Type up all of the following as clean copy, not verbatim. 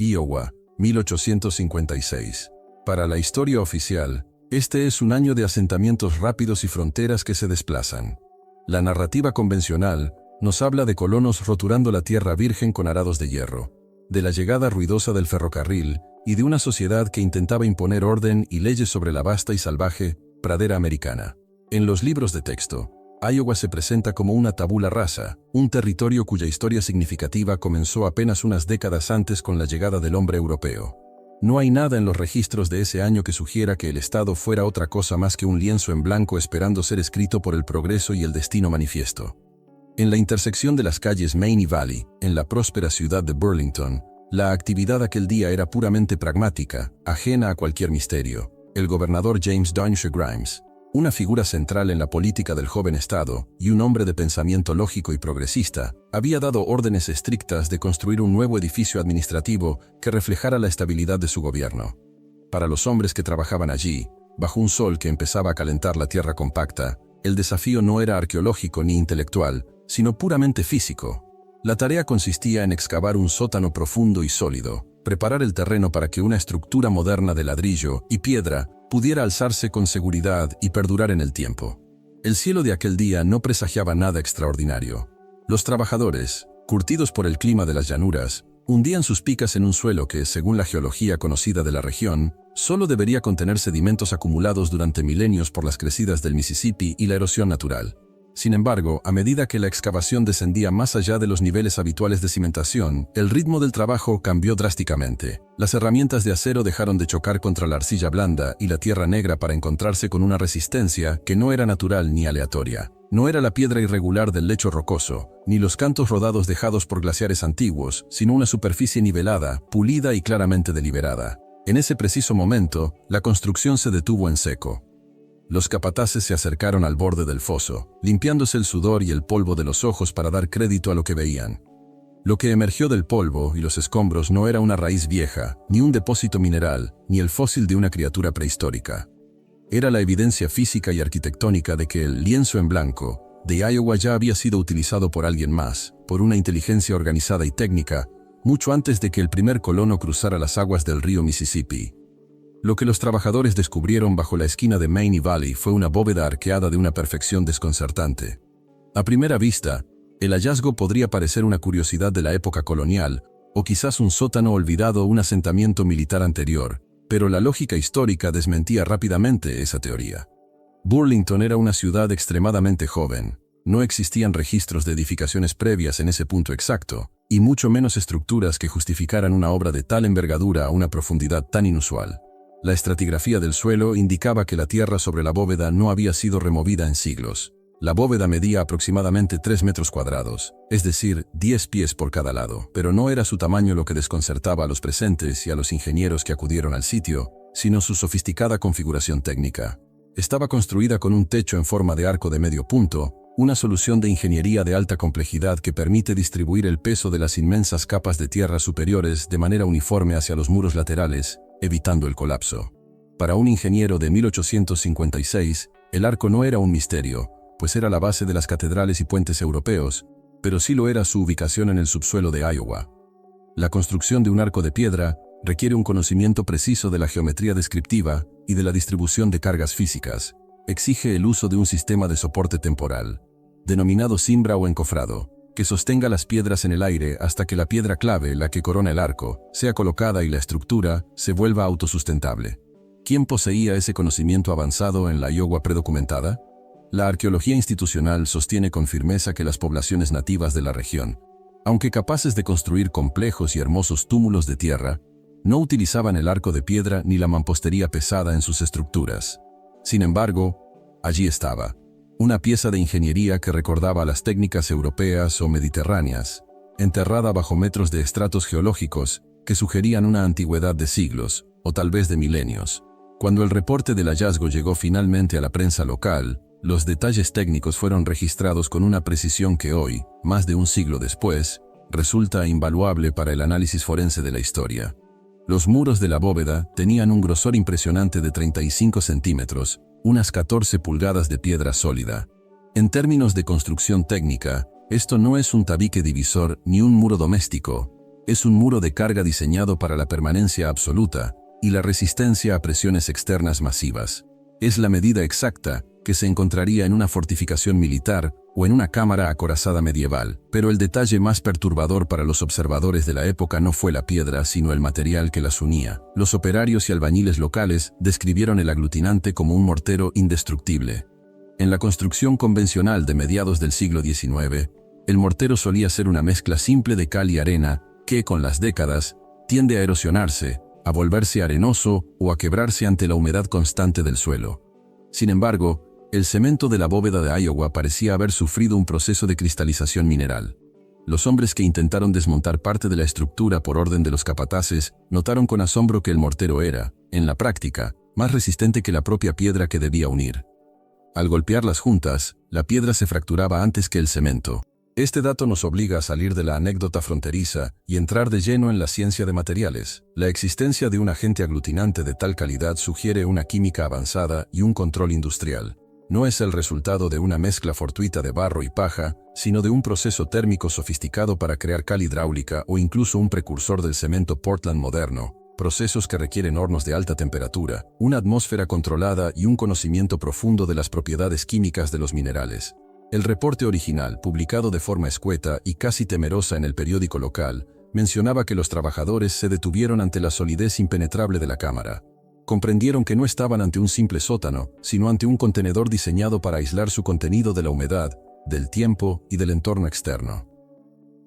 Iowa, 1856. Para la historia oficial, este es un año de asentamientos rápidos y fronteras que se desplazan. La narrativa convencional nos habla de colonos roturando la tierra virgen con arados de hierro, de la llegada ruidosa del ferrocarril y de una sociedad que intentaba imponer orden y leyes sobre la vasta y salvaje pradera americana. En los libros de texto, Iowa se presenta como una tabula rasa, un territorio cuya historia significativa comenzó apenas unas décadas antes con la llegada del hombre europeo. No hay nada en los registros de ese año que sugiera que el estado fuera otra cosa más que un lienzo en blanco esperando ser escrito por el progreso y el destino manifiesto. En la intersección de las calles Main y Valley, en la próspera ciudad de Burlington, la actividad aquel día era puramente pragmática, ajena a cualquier misterio. El gobernador James Dongshaw Grimes, una figura central en la política del joven estado y un hombre de pensamiento lógico y progresista, había dado órdenes estrictas de construir un nuevo edificio administrativo que reflejara la estabilidad de su gobierno. Para los hombres que trabajaban allí, bajo un sol que empezaba a calentar la tierra compacta, el desafío no era arqueológico ni intelectual, sino puramente físico. La tarea consistía en excavar un sótano profundo y sólido, preparar el terreno para que una estructura moderna de ladrillo y piedra pudiera alzarse con seguridad y perdurar en el tiempo. El cielo de aquel día no presagiaba nada extraordinario. Los trabajadores, curtidos por el clima de las llanuras, hundían sus picas en un suelo que, según la geología conocida de la región, solo debería contener sedimentos acumulados durante milenios por las crecidas del Mississippi y la erosión natural. Sin embargo, a medida que la excavación descendía más allá de los niveles habituales de cimentación, el ritmo del trabajo cambió drásticamente. Las herramientas de acero dejaron de chocar contra la arcilla blanda y la tierra negra para encontrarse con una resistencia que no era natural ni aleatoria. No era la piedra irregular del lecho rocoso, ni los cantos rodados dejados por glaciares antiguos, sino una superficie nivelada, pulida y claramente deliberada. En ese preciso momento, la construcción se detuvo en seco. Los capataces se acercaron al borde del foso, limpiándose el sudor y el polvo de los ojos para dar crédito a lo que veían. Lo que emergió del polvo y los escombros no era una raíz vieja, ni un depósito mineral, ni el fósil de una criatura prehistórica. Era la evidencia física y arquitectónica de que el lienzo en blanco de Iowa ya había sido utilizado por alguien más, por una inteligencia organizada y técnica, mucho antes de que el primer colono cruzara las aguas del río Mississippi. Lo que los trabajadores descubrieron bajo la esquina de Main y Valley fue una bóveda arqueada de una perfección desconcertante. A primera vista, el hallazgo podría parecer una curiosidad de la época colonial, o quizás un sótano olvidado o un asentamiento militar anterior, pero la lógica histórica desmentía rápidamente esa teoría. Burlington era una ciudad extremadamente joven, no existían registros de edificaciones previas en ese punto exacto, y mucho menos estructuras que justificaran una obra de tal envergadura a una profundidad tan inusual. La estratigrafía del suelo indicaba que la tierra sobre la bóveda no había sido removida en siglos. La bóveda medía aproximadamente 3 metros cuadrados, es decir, 10 pies por cada lado, pero no era su tamaño lo que desconcertaba a los presentes y a los ingenieros que acudieron al sitio, sino su sofisticada configuración técnica. Estaba construida con un techo en forma de arco de medio punto, una solución de ingeniería de alta complejidad que permite distribuir el peso de las inmensas capas de tierra superiores de manera uniforme hacia los muros laterales, evitando el colapso. Para un ingeniero de 1856, el arco no era un misterio, pues era la base de las catedrales y puentes europeos, pero sí lo era su ubicación en el subsuelo de Iowa. La construcción de un arco de piedra requiere un conocimiento preciso de la geometría descriptiva y de la distribución de cargas físicas. Exige el uso de un sistema de soporte temporal, denominado cimbra o encofrado, que sostenga las piedras en el aire hasta que la piedra clave, la que corona el arco, sea colocada y la estructura se vuelva autosustentable. ¿Quién poseía ese conocimiento avanzado en la Iowa predocumentada? La arqueología institucional sostiene con firmeza que las poblaciones nativas de la región, aunque capaces de construir complejos y hermosos túmulos de tierra, no utilizaban el arco de piedra ni la mampostería pesada en sus estructuras. Sin embargo, allí estaba, una pieza de ingeniería que recordaba a las técnicas europeas o mediterráneas, enterrada bajo metros de estratos geológicos que sugerían una antigüedad de siglos, o tal vez de milenios. Cuando el reporte del hallazgo llegó finalmente a la prensa local, los detalles técnicos fueron registrados con una precisión que hoy, más de un siglo después, resulta invaluable para el análisis forense de la historia. Los muros de la bóveda tenían un grosor impresionante de 35 centímetros, unas 14 pulgadas de piedra sólida. En términos de construcción técnica, esto no es un tabique divisor ni un muro doméstico. Es un muro de carga diseñado para la permanencia absoluta y la resistencia a presiones externas masivas. Es la medida exacta que se encontraría en una fortificación militar o en una cámara acorazada medieval, pero el detalle más perturbador para los observadores de la época no fue la piedra, sino el material que las unía. Los operarios y albañiles locales describieron el aglutinante como un mortero indestructible. En la construcción convencional de mediados del siglo XIX, el mortero solía ser una mezcla simple de cal y arena que, con las décadas, tiende a erosionarse, a volverse arenoso o a quebrarse ante la humedad constante del suelo. Sin embargo, el cemento de la bóveda de Iowa parecía haber sufrido un proceso de cristalización mineral. Los hombres que intentaron desmontar parte de la estructura por orden de los capataces notaron con asombro que el mortero era, en la práctica, más resistente que la propia piedra que debía unir. Al golpearlas juntas, la piedra se fracturaba antes que el cemento. Este dato nos obliga a salir de la anécdota fronteriza y entrar de lleno en la ciencia de materiales. La existencia de un agente aglutinante de tal calidad sugiere una química avanzada y un control industrial. No es el resultado de una mezcla fortuita de barro y paja, sino de un proceso térmico sofisticado para crear cal hidráulica o incluso un precursor del cemento Portland moderno, procesos que requieren hornos de alta temperatura, una atmósfera controlada y un conocimiento profundo de las propiedades químicas de los minerales. El reporte original, publicado de forma escueta y casi temerosa en el periódico local, mencionaba que los trabajadores se detuvieron ante la solidez impenetrable de la cámara. Comprendieron que no estaban ante un simple sótano, sino ante un contenedor diseñado para aislar su contenido de la humedad, del tiempo y del entorno externo.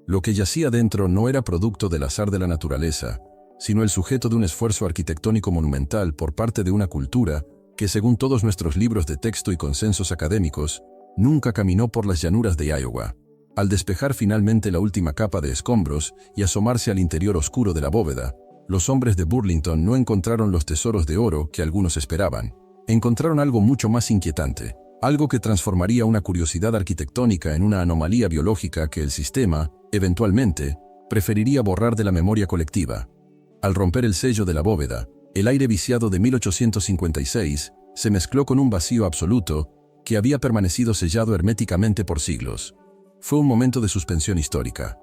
Lo que yacía dentro no era producto del azar de la naturaleza, sino el sujeto de un esfuerzo arquitectónico monumental por parte de una cultura que, según todos nuestros libros de texto y consensos académicos, nunca caminó por las llanuras de Iowa. Al despejar finalmente la última capa de escombros y asomarse al interior oscuro de la bóveda, los hombres de Burlington no encontraron los tesoros de oro que algunos esperaban. Encontraron algo mucho más inquietante, algo que transformaría una curiosidad arquitectónica en una anomalía biológica que el sistema, eventualmente, preferiría borrar de la memoria colectiva. Al romper el sello de la bóveda, el aire viciado de 1856 se mezcló con un vacío absoluto que había permanecido sellado herméticamente por siglos. Fue un momento de suspensión histórica.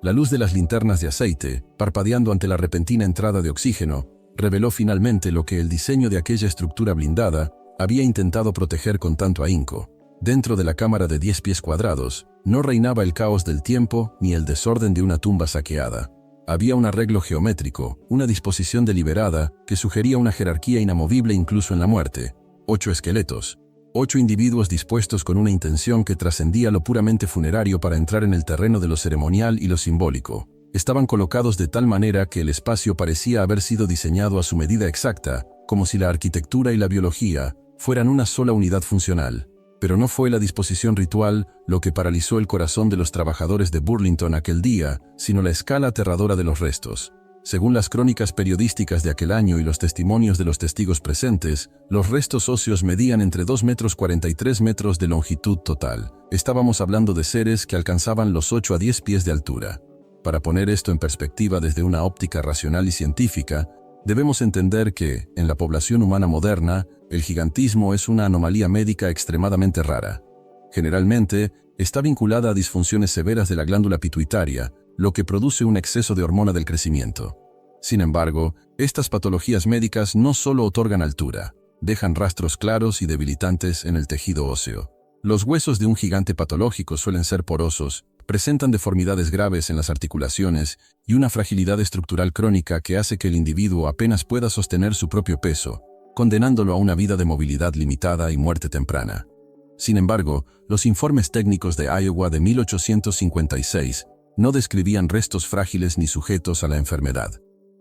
La luz de las linternas de aceite, parpadeando ante la repentina entrada de oxígeno, reveló finalmente lo que el diseño de aquella estructura blindada había intentado proteger con tanto ahínco. Dentro de la cámara de 10 pies cuadrados, no reinaba el caos del tiempo ni el desorden de una tumba saqueada. Había un arreglo geométrico, una disposición deliberada que sugería una jerarquía inamovible incluso en la muerte. 8 esqueletos. 8 individuos dispuestos con una intención que trascendía lo puramente funerario para entrar en el terreno de lo ceremonial y lo simbólico. Estaban colocados de tal manera que el espacio parecía haber sido diseñado a su medida exacta, como si la arquitectura y la biología fueran una sola unidad funcional. Pero no fue la disposición ritual lo que paralizó el corazón de los trabajadores de Burlington aquel día, sino la escala aterradora de los restos. Según las crónicas periodísticas de aquel año y los testimonios de los testigos presentes, los restos óseos medían entre 2 metros 43 metros de longitud total. Estábamos hablando de seres que alcanzaban los 8 a 10 pies de altura. Para poner esto en perspectiva desde una óptica racional y científica, debemos entender que, en la población humana moderna, el gigantismo es una anomalía médica extremadamente rara. Generalmente, está vinculada a disfunciones severas de la glándula pituitaria, lo que produce un exceso de hormona del crecimiento. Sin embargo, estas patologías médicas no solo otorgan altura, dejan rastros claros y debilitantes en el tejido óseo. Los huesos de un gigante patológico suelen ser porosos, presentan deformidades graves en las articulaciones y una fragilidad estructural crónica que hace que el individuo apenas pueda sostener su propio peso, condenándolo a una vida de movilidad limitada y muerte temprana. Sin embargo, los informes técnicos de Iowa de 1856 no describían restos frágiles ni sujetos a la enfermedad.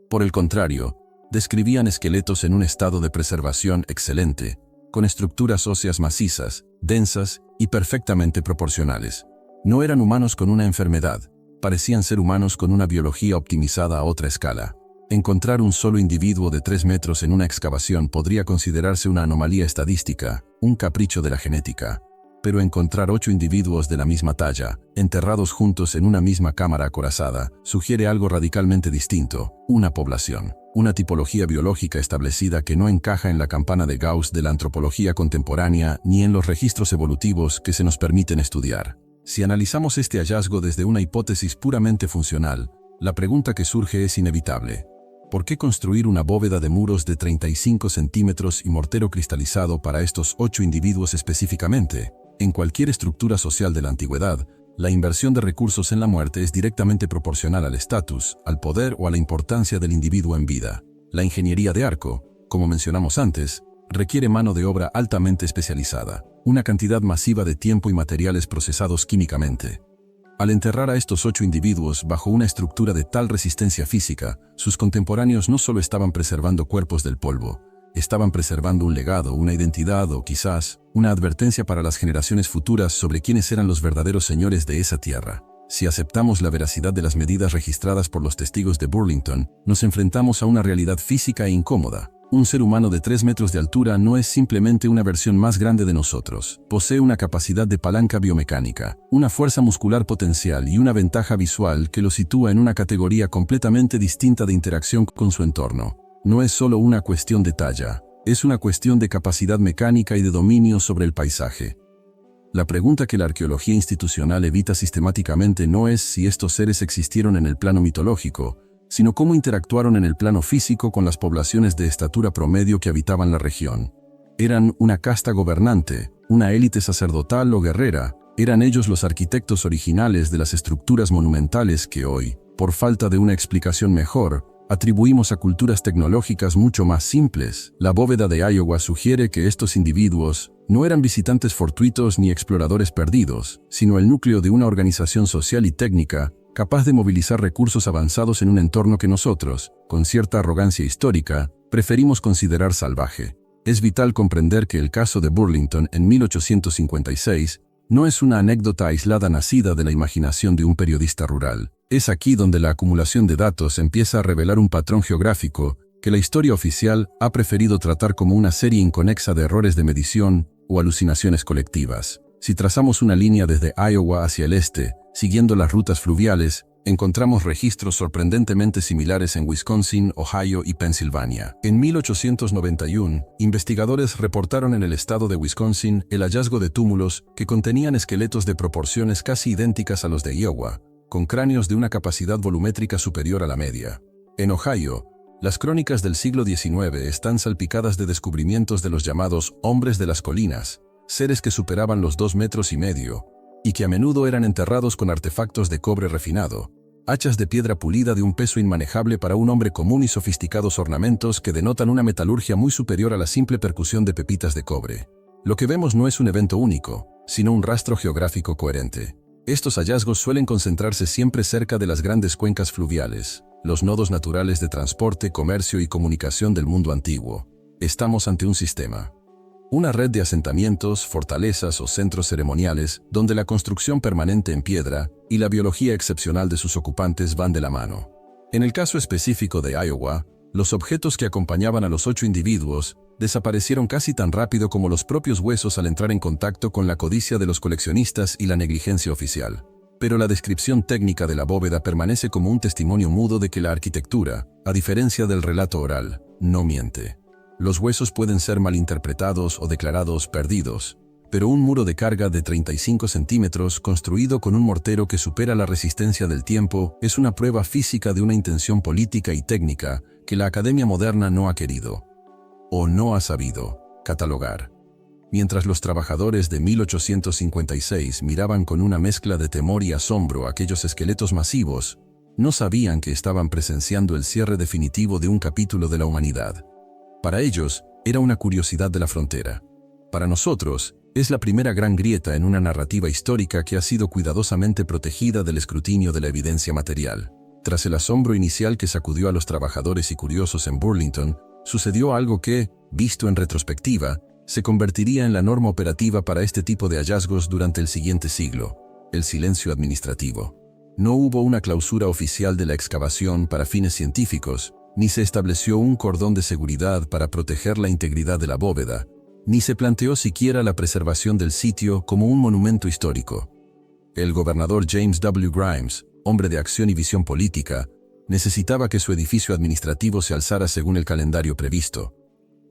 Por el contrario, describían esqueletos en un estado de preservación excelente, con estructuras óseas macizas, densas y perfectamente proporcionales. No eran humanos con una enfermedad, parecían ser humanos con una biología optimizada a otra escala. Encontrar un solo individuo de 3 metros en una excavación podría considerarse una anomalía estadística, un capricho de la genética. Pero encontrar 8 individuos de la misma talla, enterrados juntos en una misma cámara acorazada, sugiere algo radicalmente distinto: una población, una tipología biológica establecida que no encaja en la campana de Gauss de la antropología contemporánea ni en los registros evolutivos que se nos permiten estudiar. Si analizamos este hallazgo desde una hipótesis puramente funcional, La pregunta que surge es inevitable. ¿Por qué construir una bóveda de muros de 35 centímetros y mortero cristalizado para estos 8 individuos específicamente? En cualquier estructura social de la antigüedad, la inversión de recursos en la muerte es directamente proporcional al estatus, al poder o a la importancia del individuo en vida. La ingeniería de arco, como mencionamos antes, requiere mano de obra altamente especializada, una cantidad masiva de tiempo y materiales procesados químicamente. Al enterrar a estos 8 individuos bajo una estructura de tal resistencia física, sus contemporáneos no solo estaban preservando cuerpos del polvo, estaban preservando un legado, una identidad o quizás una advertencia para las generaciones futuras sobre quiénes eran los verdaderos señores de esa tierra. Si aceptamos la veracidad de las medidas registradas por los testigos de Burlington, nos enfrentamos a una realidad física e incómoda. Un ser humano de 3 metros de altura no es simplemente una versión más grande de nosotros. Posee una capacidad de palanca biomecánica, una fuerza muscular potencial y una ventaja visual que lo sitúa en una categoría completamente distinta de interacción con su entorno. No es solo una cuestión de talla, es una cuestión de capacidad mecánica y de dominio sobre el paisaje. La pregunta que la arqueología institucional evita sistemáticamente no es si estos seres existieron en el plano mitológico, sino cómo interactuaron en el plano físico con las poblaciones de estatura promedio que habitaban la región. ¿Eran una casta gobernante, una élite sacerdotal o guerrera? ¿Eran ellos los arquitectos originales de las estructuras monumentales que hoy, por falta de una explicación mejor, atribuimos a culturas tecnológicas mucho más simples? La bóveda de Iowa sugiere que estos individuos no eran visitantes fortuitos ni exploradores perdidos, sino el núcleo de una organización social y técnica capaz de movilizar recursos avanzados en un entorno que nosotros, con cierta arrogancia histórica, preferimos considerar salvaje. Es vital comprender que el caso de Burlington en 1856 no es una anécdota aislada nacida de la imaginación de un periodista rural. Es aquí donde la acumulación de datos empieza a revelar un patrón geográfico que la historia oficial ha preferido tratar como una serie inconexa de errores de medición o alucinaciones colectivas. Si trazamos una línea desde Iowa hacia el este, siguiendo las rutas fluviales, encontramos registros sorprendentemente similares en Wisconsin, Ohio y Pensilvania. En 1891, investigadores reportaron en el estado de Wisconsin el hallazgo de túmulos que contenían esqueletos de proporciones casi idénticas a los de Iowa, con cráneos de una capacidad volumétrica superior a la media. En Ohio, las crónicas del siglo XIX están salpicadas de descubrimientos de los llamados hombres de las colinas, seres que superaban los 2,5 metros y que a menudo eran enterrados con artefactos de cobre refinado, hachas de piedra pulida de un peso inmanejable para un hombre común y sofisticados ornamentos que denotan una metalurgia muy superior a la simple percusión de pepitas de cobre. Lo que vemos no es un evento único, sino un rastro geográfico coherente. Estos hallazgos suelen concentrarse siempre cerca de las grandes cuencas fluviales, los nodos naturales de transporte, comercio y comunicación del mundo antiguo. Estamos ante un sistema. Una red de asentamientos, fortalezas o centros ceremoniales donde la construcción permanente en piedra y la biología excepcional de sus ocupantes van de la mano. En el caso específico de Iowa, los objetos que acompañaban a los 8 individuos desaparecieron casi tan rápido como los propios huesos al entrar en contacto con la codicia de los coleccionistas y la negligencia oficial. Pero la descripción técnica de la bóveda permanece como un testimonio mudo de que la arquitectura, a diferencia del relato oral, no miente. Los huesos pueden ser malinterpretados o declarados perdidos, pero un muro de carga de 35 centímetros construido con un mortero que supera la resistencia del tiempo es una prueba física de una intención política y técnica que la academia moderna no ha querido, o no ha sabido, catalogar. Mientras los trabajadores de 1856 miraban con una mezcla de temor y asombro aquellos esqueletos masivos, no sabían que estaban presenciando el cierre definitivo de un capítulo de la humanidad. Para ellos, era una curiosidad de la frontera. Para nosotros, es la primera gran grieta en una narrativa histórica que ha sido cuidadosamente protegida del escrutinio de la evidencia material. Tras el asombro inicial que sacudió a los trabajadores y curiosos en Burlington, sucedió algo que, visto en retrospectiva, se convertiría en la norma operativa para este tipo de hallazgos durante el siguiente siglo: el silencio administrativo. No hubo una clausura oficial de la excavación para fines científicos, ni se estableció un cordón de seguridad para proteger la integridad de la bóveda, ni se planteó siquiera la preservación del sitio como un monumento histórico. El gobernador James W. Grimes, hombre de acción y visión política, necesitaba que su edificio administrativo se alzara según el calendario previsto.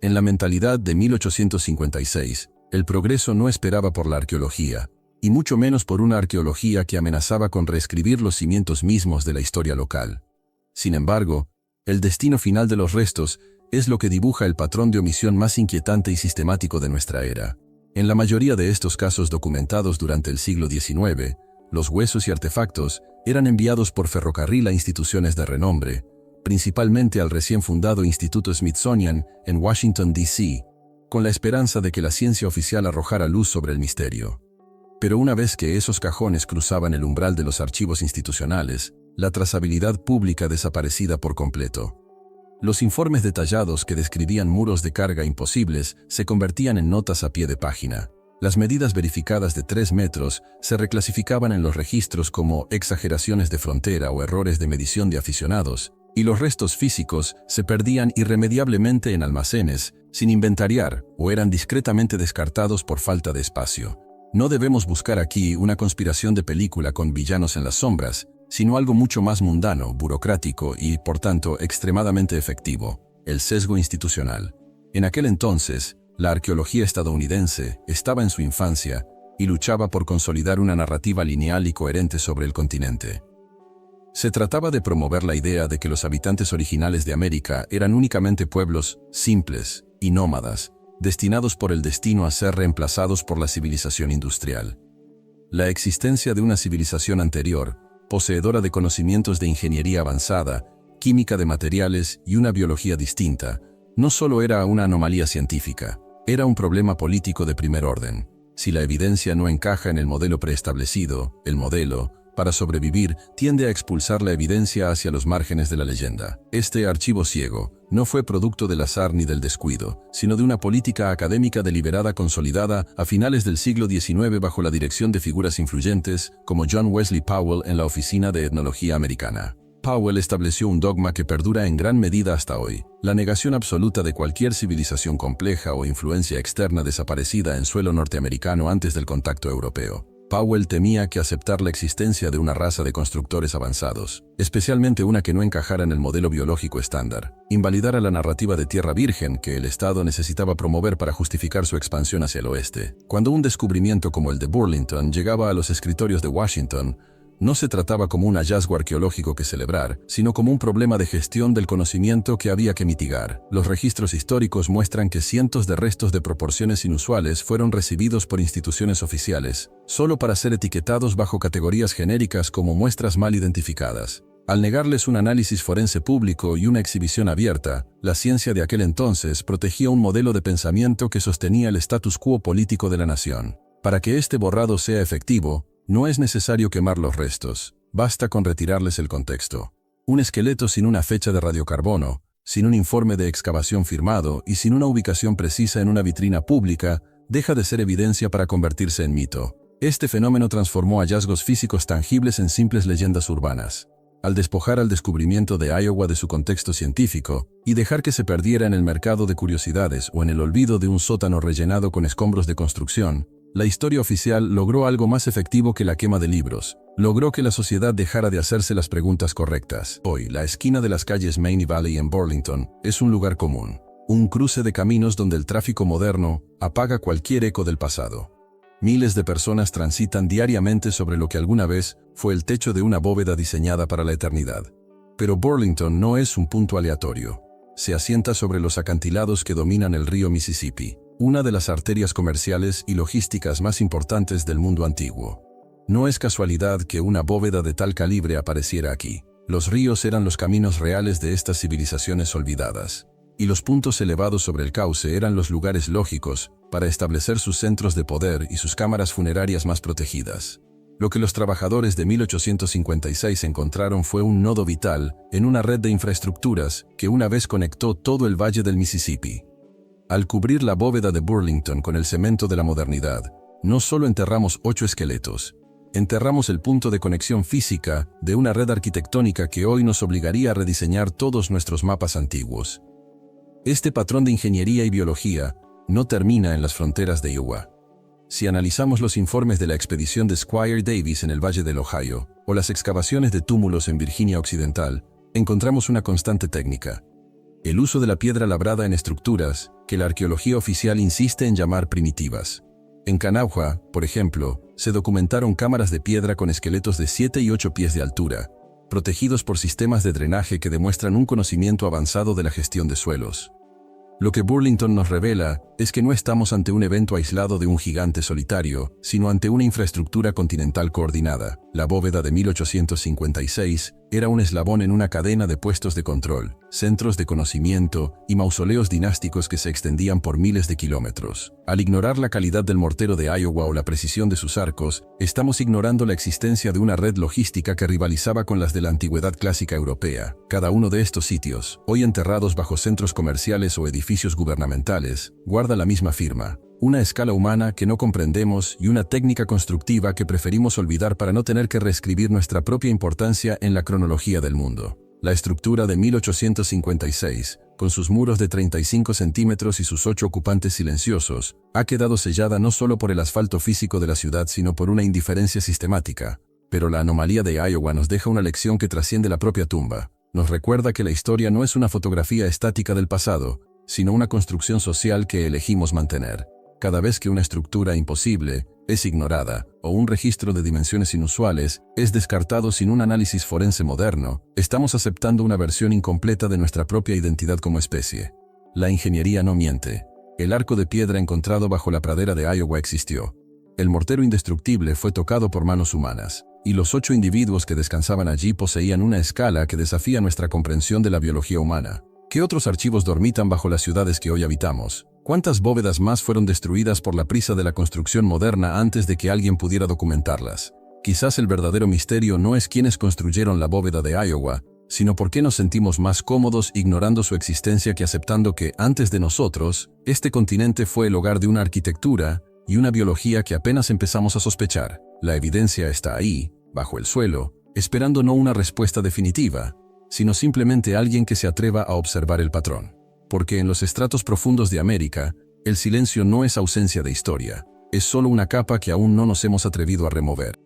En la mentalidad de 1856, el progreso no esperaba por la arqueología, y mucho menos por una arqueología que amenazaba con reescribir los cimientos mismos de la historia local. Sin embargo, el destino final de los restos es lo que dibuja el patrón de omisión más inquietante y sistemático de nuestra era. En la mayoría de estos casos documentados durante el siglo XIX, los huesos y artefactos eran enviados por ferrocarril a instituciones de renombre, principalmente al recién fundado Instituto Smithsonian en Washington, D.C., con la esperanza de que la ciencia oficial arrojara luz sobre el misterio. Pero una vez que esos cajones cruzaban el umbral de los archivos institucionales, la trazabilidad pública desaparecida por completo. Los informes detallados que describían muros de carga imposibles se convertían en notas a pie de página. Las medidas verificadas de 3 metros se reclasificaban en los registros como exageraciones de frontera o errores de medición de aficionados, y los restos físicos se perdían irremediablemente en almacenes, sin inventariar, o eran discretamente descartados por falta de espacio. No debemos buscar aquí una conspiración de película con villanos en las sombras, sino algo mucho más mundano, burocrático y, por tanto, extremadamente efectivo: el sesgo institucional. En aquel entonces, la arqueología estadounidense estaba en su infancia y luchaba por consolidar una narrativa lineal y coherente sobre el continente. Se trataba de promover la idea de que los habitantes originales de América eran únicamente pueblos simples y nómadas, destinados por el destino a ser reemplazados por la civilización industrial. La existencia de una civilización anterior, poseedora de conocimientos de ingeniería avanzada, química de materiales y una biología distinta, no solo era una anomalía científica, era un problema político de primer orden. Si la evidencia no encaja en el modelo preestablecido, el modelo, para sobrevivir, tiende a expulsar la evidencia hacia los márgenes de la leyenda. Este archivo ciego no fue producto del azar ni del descuido, sino de una política académica deliberada consolidada a finales del siglo XIX bajo la dirección de figuras influyentes como John Wesley Powell en la Oficina de Etnología Americana. Powell estableció un dogma que perdura en gran medida hasta hoy: la negación absoluta de cualquier civilización compleja o influencia externa desaparecida en suelo norteamericano antes del contacto europeo. Powell temía que aceptar la existencia de una raza de constructores avanzados, especialmente una que no encajara en el modelo biológico estándar, invalidara la narrativa de tierra virgen que el Estado necesitaba promover para justificar su expansión hacia el oeste. Cuando un descubrimiento como el de Burlington llegaba a los escritorios de Washington, no se trataba como un hallazgo arqueológico que celebrar, sino como un problema de gestión del conocimiento que había que mitigar. Los registros históricos muestran que cientos de restos de proporciones inusuales fueron recibidos por instituciones oficiales, solo para ser etiquetados bajo categorías genéricas como muestras mal identificadas. Al negarles un análisis forense público y una exhibición abierta, la ciencia de aquel entonces protegía un modelo de pensamiento que sostenía el status quo político de la nación. Para que este borrado sea efectivo, no es necesario quemar los restos, basta con retirarles el contexto. Un esqueleto sin una fecha de radiocarbono, sin un informe de excavación firmado y sin una ubicación precisa en una vitrina pública, deja de ser evidencia para convertirse en mito. Este fenómeno transformó hallazgos físicos tangibles en simples leyendas urbanas. Al despojar al descubrimiento de Iowa de su contexto científico y dejar que se perdiera en el mercado de curiosidades o en el olvido de un sótano rellenado con escombros de construcción, la historia oficial logró algo más efectivo que la quema de libros. Logró que la sociedad dejara de hacerse las preguntas correctas. Hoy, la esquina de las calles Main y Valley en Burlington es un lugar común, un cruce de caminos donde el tráfico moderno apaga cualquier eco del pasado. Miles de personas transitan diariamente sobre lo que alguna vez fue el techo de una bóveda diseñada para la eternidad. Pero Burlington no es un punto aleatorio. Se asienta sobre los acantilados que dominan el río Mississippi, una de las arterias comerciales y logísticas más importantes del mundo antiguo. No es casualidad que una bóveda de tal calibre apareciera aquí. Los ríos eran los caminos reales de estas civilizaciones olvidadas, y los puntos elevados sobre el cauce eran los lugares lógicos para establecer sus centros de poder y sus cámaras funerarias más protegidas. Lo que los trabajadores de 1856 encontraron fue un nodo vital en una red de infraestructuras que una vez conectó todo el valle del Mississippi. Al cubrir la bóveda de Burlington con el cemento de la modernidad, no solo enterramos 8 esqueletos, enterramos el punto de conexión física de una red arquitectónica que hoy nos obligaría a rediseñar todos nuestros mapas antiguos. Este patrón de ingeniería y biología no termina en las fronteras de Iowa. Si analizamos los informes de la expedición de Squire Davis en el Valle del Ohio o las excavaciones de túmulos en Virginia Occidental, encontramos una constante técnica: el uso de la piedra labrada en estructuras que la arqueología oficial insiste en llamar primitivas. En Kanawha, por ejemplo, se documentaron cámaras de piedra con esqueletos de 7 y 8 pies de altura, protegidos por sistemas de drenaje que demuestran un conocimiento avanzado de la gestión de suelos. Lo que Burlington nos revela es que no estamos ante un evento aislado de un gigante solitario, sino ante una infraestructura continental coordinada. La bóveda de 1856 era un eslabón en una cadena de puestos de control, centros de conocimiento y mausoleos dinásticos que se extendían por miles de kilómetros. Al ignorar la calidad del mortero de Iowa o la precisión de sus arcos, estamos ignorando la existencia de una red logística que rivalizaba con las de la antigüedad clásica europea. Cada uno de estos sitios, hoy enterrados bajo centros comerciales o edificios gubernamentales, guarda la misma firma. Una escala humana que no comprendemos y una técnica constructiva que preferimos olvidar para no tener que reescribir nuestra propia importancia en la cronología del mundo. La estructura de 1856, con sus muros de 35 centímetros y sus 8 ocupantes silenciosos, ha quedado sellada no solo por el asfalto físico de la ciudad sino por una indiferencia sistemática. Pero la anomalía de Iowa nos deja una lección que trasciende la propia tumba. Nos recuerda que la historia no es una fotografía estática del pasado, sino una construcción social que elegimos mantener. Cada vez que una estructura imposible es ignorada o un registro de dimensiones inusuales es descartado sin un análisis forense moderno, estamos aceptando una versión incompleta de nuestra propia identidad como especie. La ingeniería no miente. El arco de piedra encontrado bajo la pradera de Iowa existió. El mortero indestructible fue tocado por manos humanas, y los 8 individuos que descansaban allí poseían una escala que desafía nuestra comprensión de la biología humana. ¿Qué otros archivos dormitan bajo las ciudades que hoy habitamos? ¿Cuántas bóvedas más fueron destruidas por la prisa de la construcción moderna antes de que alguien pudiera documentarlas? Quizás el verdadero misterio no es quiénes construyeron la bóveda de Iowa, sino por qué nos sentimos más cómodos ignorando su existencia que aceptando que, antes de nosotros, este continente fue el hogar de una arquitectura y una biología que apenas empezamos a sospechar. La evidencia está ahí, bajo el suelo, esperando no una respuesta definitiva, sino simplemente alguien que se atreva a observar el patrón. Porque en los estratos profundos de América, el silencio no es ausencia de historia, es solo una capa que aún no nos hemos atrevido a remover.